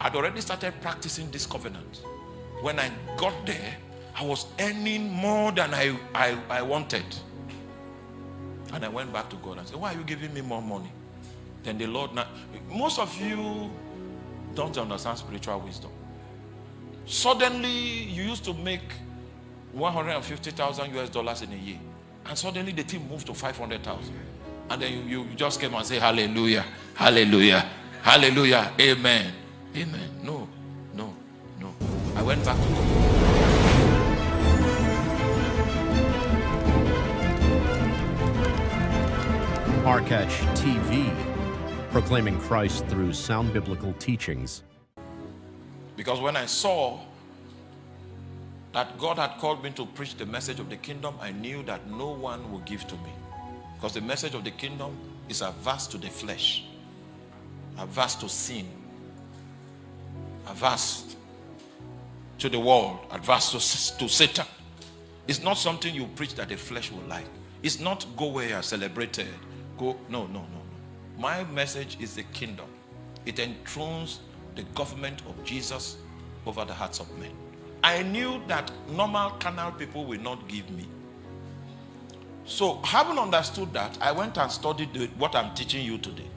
I'd already started practicing this covenant. When I got there, I was earning more than I wanted. And I went back to God and said, why are you giving me more money? Then the Lord, most of you don't understand spiritual wisdom. Suddenly, you used to make 150,000 US dollars in a year. And suddenly the thing moved to 500,000. And then you just came and say, hallelujah, hallelujah, hallelujah, amen, amen. No. I went back to God. ARKACH TV, proclaiming Christ through sound biblical teachings. Because when I saw that God had called me to preach the message of the kingdom, I knew that no one would give to me. Because the message of the kingdom is averse to the flesh, averse to sin, averse to the world, averse to Satan. It's not something you preach that the flesh will like. It's not go where you are celebrated. Go, no. My message is the kingdom. It enthrones the government of Jesus over the hearts of men. I knew that normal carnal people will not give me. So having understood that, I went and studied what I'm teaching you today.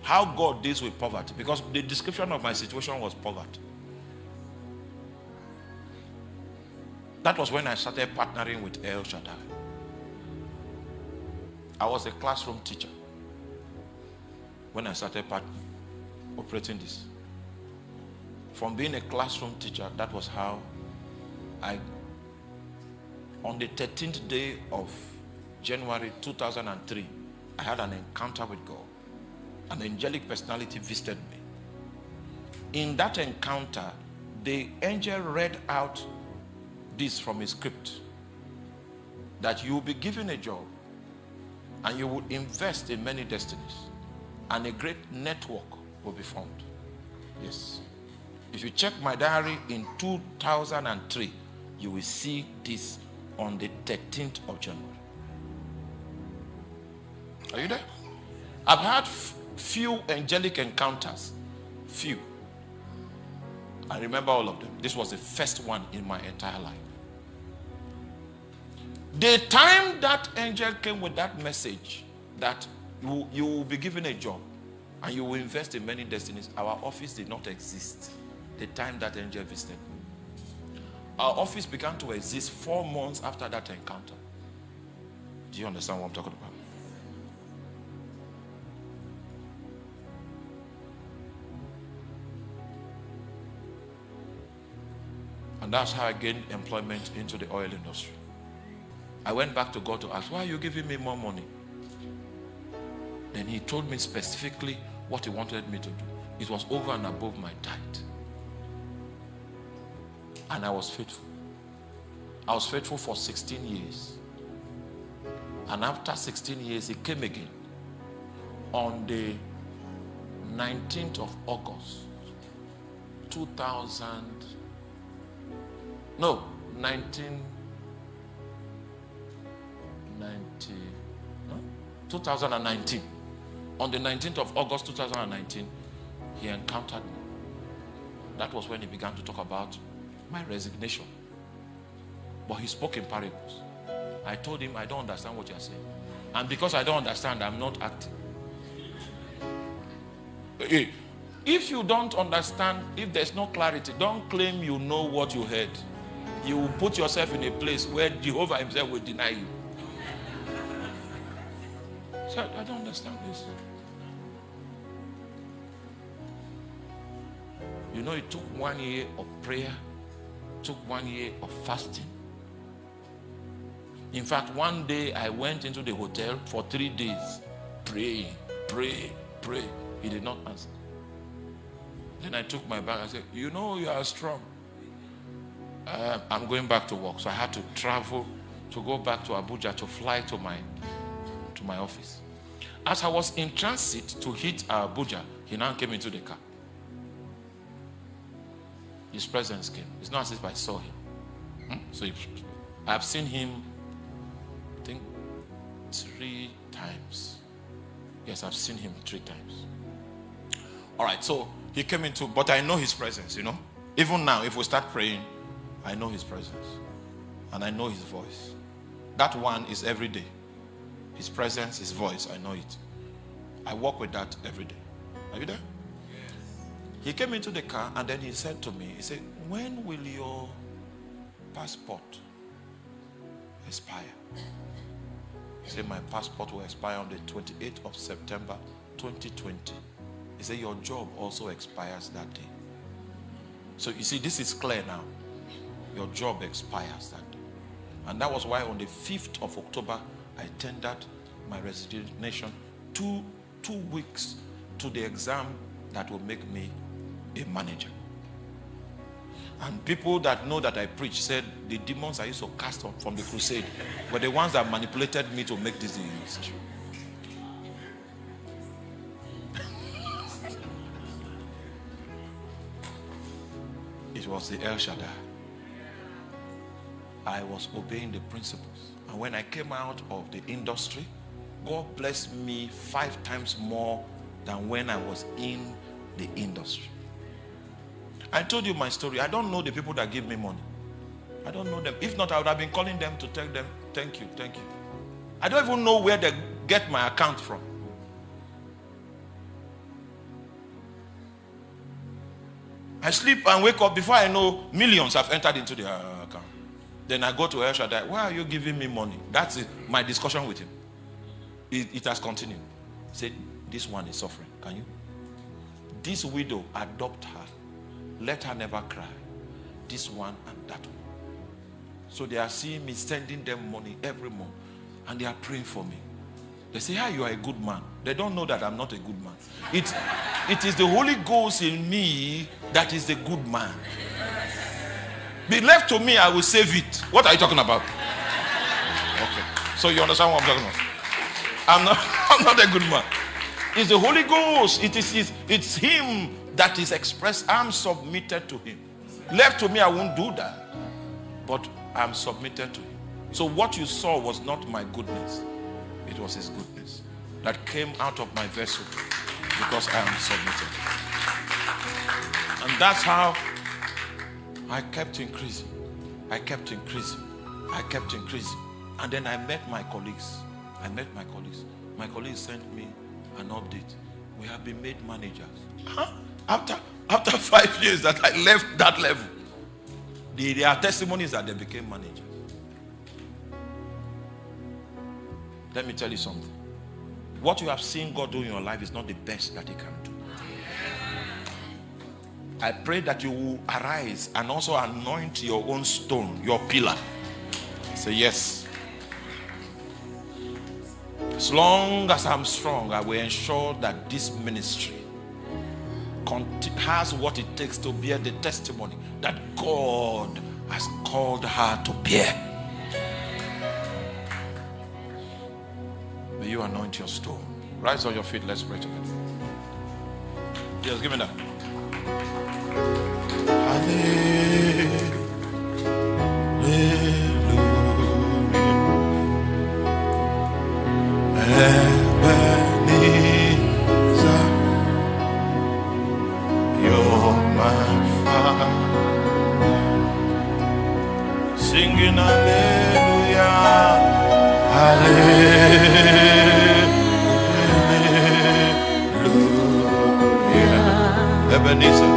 How God deals with poverty. Because the description of my situation was poverty. That was when I started partnering with El Shaddai. I was a classroom teacher when I started operating this. From being a classroom teacher, that was how on the 13th day of January 2003, I had an encounter with God. An angelic personality visited me. In that encounter, the angel read out this from a script, that you will be given a job and you will invest in many destinies and a great network will be formed. Yes. If you check my diary in 2003, you will see this on the 13th of January. Are you there? I've had few angelic encounters. Few. I remember all of them. This was the first one in my entire life. The time that angel came with that message that you will be given a job and you will invest in many destinies, our office did not exist the time that angel visited me. Our office began to exist 4 months after that encounter. Do you understand what I'm talking about? And that's how I gained employment into the oil industry. I went back to God to ask, why are you giving me more money? Then he told me specifically what he wanted me to do. It was over and above my tithe. And I was faithful. I was faithful for 16 years. And after 16 years, he came again on the 19th of August, 2019. On the 19th of August 2019, he encountered me. That was when he began to talk about my resignation. But he spoke in parables. I told him, I don't understand what you're saying. And because I don't understand, I'm not acting. If you don't understand, if there's no clarity, don't claim you know what you heard. You will put yourself in a place where Jehovah himself will deny you. So I don't understand this. You know, it took 1 year of prayer, took 1 year of fasting. In fact, one day I went into the hotel for 3 days, praying. He did not answer. Then I took my bag and said, you know you are strong. I'm going back to work. So I had to travel to go back to Abuja to fly to my office. As I was in transit to hit Abuja, he now came into the car. His presence came. It's not as if I saw him. So I've seen him, I think, 3 times. Yes, I've seen him 3 times. All right, so He came into, but I know his presence, you know. Even now, if we start praying, I know his presence. And I know his voice. That one is every day. His presence, his voice, I know it. I walk with that every day. Are you there? Yes. He came into the car and then he said to me, he said, when will your passport expire? He said, my passport will expire on the 28th of September 2020. He said, your job also expires that day. So you see, this is clear now. Your job expires that day. And that was why on the 5th of October, I tendered my resignation 2 weeks to the exam that will make me a manager. And people that know that I preach said the demons I used to cast off from the crusade were the ones that manipulated me to make this history. It was the El Shaddai. I was obeying the principles. And when I came out of the industry, God blessed me 5 times more than when I was in the industry. I told you my story. I don't know the people that give me money. I don't know them. If not, I would have been calling them to tell them, thank you, thank you. I don't even know where they get my account from. I sleep and wake up before I know millions have entered into their account. Then I go to El Shaddai. Why are you giving me money? That's it, my discussion with him. It has continued. He said, this one is suffering. Can you? This widow, adopt her. Let her never cry. This one and that one. So they are seeing me sending them money every month. And they are praying for me. They say, you are a good man. They don't know that I'm not a good man. It is the Holy Ghost in me that is the good man. Be left to me, I will save it. What are you talking about? Okay. So you understand what I'm talking about? I'm not a good man. It's the Holy Ghost. It's him that is expressed. I'm submitted to him. Left to me, I won't do that. But I'm submitted to him. So what you saw was not my goodness. It was his goodness that came out of my vessel because I am submitted. And that's how I kept increasing. I kept increasing. I kept increasing. And then I met my colleagues. My colleagues sent me an update. We have been made managers. After 5 years that I left that level, there are testimonies that they became managers. Let me tell you something. What you have seen God do in your life is not the best that he can do. I pray that you will arise and also anoint your own stone, your pillar. Say yes. As long as I'm strong, I will ensure that this ministry has what it takes to bear the testimony that God has called her to bear. May you anoint your stone. Rise on your feet. Let's pray together. Yes, give me that. Ebenezer, you're my Father. Singing hallelujah, hallelujah. Ebenezer.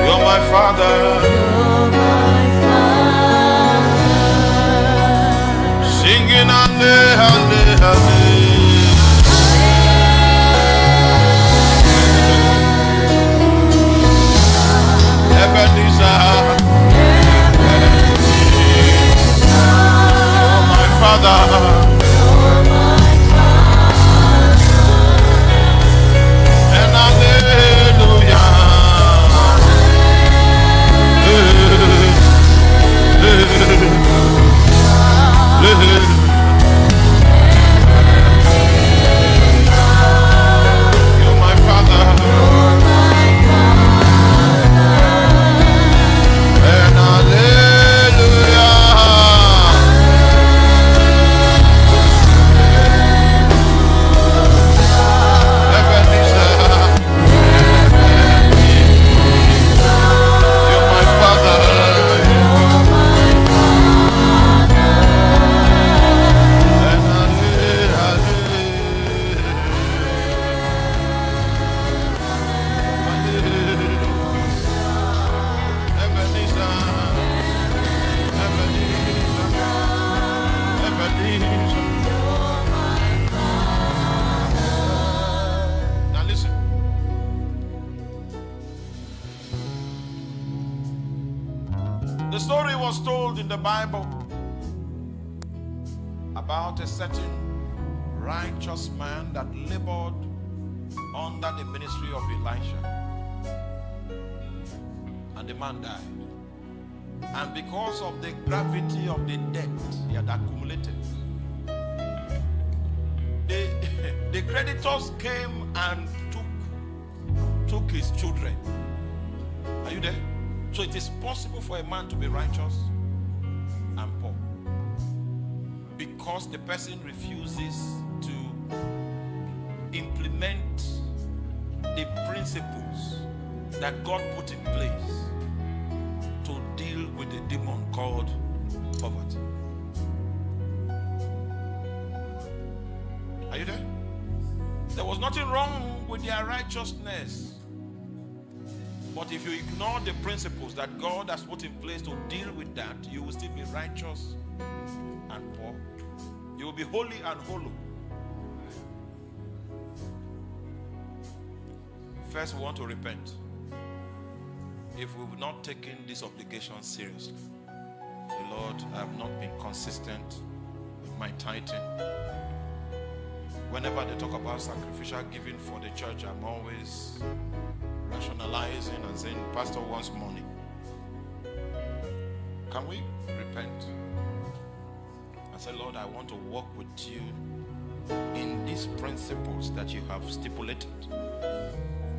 You're my Father. You're my Father. Singing hallelujah, hallelujah. Ebenezer. You're my Father. story was told in the Bible about a certain righteous man that labored under the ministry of Elisha. And the man died. And because of the gravity of the debt he had accumulated, the creditors came and took his children. Are you there? So it is possible for a man to be righteous and poor because the person refuses to implement the principles that God put in place to deal with the demon called poverty. Are you there? There was nothing wrong with their righteousness. But if you ignore the principles that God has put in place to deal with that, you will still be righteous and poor. You will be holy and hollow. First, we want to repent. If we've not taken this obligation seriously, say, Lord, I have not been consistent with my tithing. Whenever they talk about sacrificial giving for the church, I'm always rationalizing and saying, Pastor wants money. Can we repent and say, Lord, I want to walk with you in these principles that you have stipulated,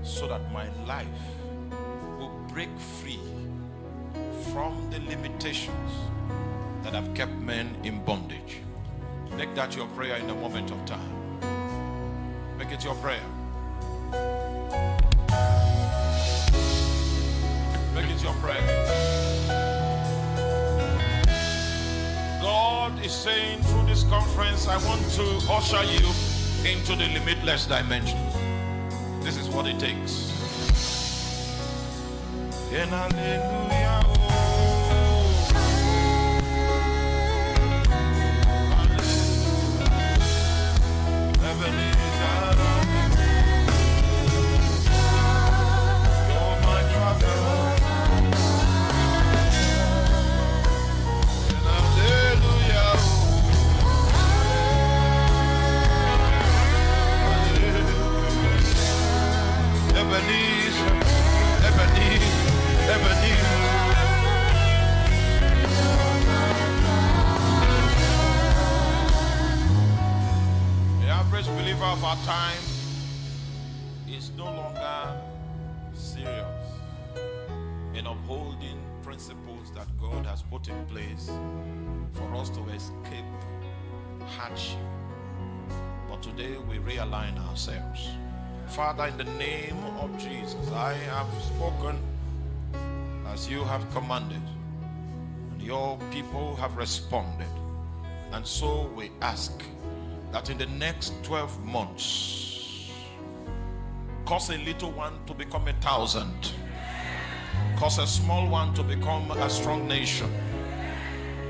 so that my life will break free from the limitations that have kept men in bondage. Make that your prayer in a moment of time. Make it your prayer. Make it your prayer. God is saying through this conference, I want to usher you into the limitless dimension. This is what it takes. In hallelujah. Of our time is no longer serious in upholding principles that God has put in place for us to escape hardship. But today we realign ourselves. Father, in the name of Jesus, I have spoken as you have commanded, and your people have responded. And so we ask that in the next 12 months, cause a little one to become 1,000, cause a small one to become a strong nation.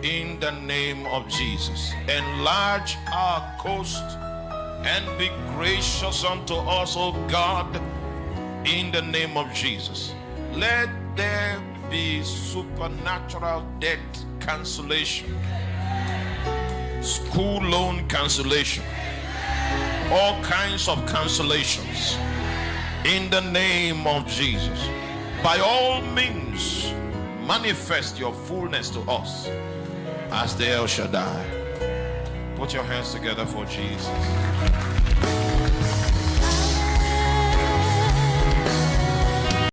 In the name of Jesus, enlarge our coast and be gracious unto us, O God, in the name of Jesus. Let there be supernatural debt cancellation, school loan cancellation, all kinds of cancellations in the name of Jesus. By all means, manifest your fullness to us as the El Shaddai. Put your hands together for Jesus.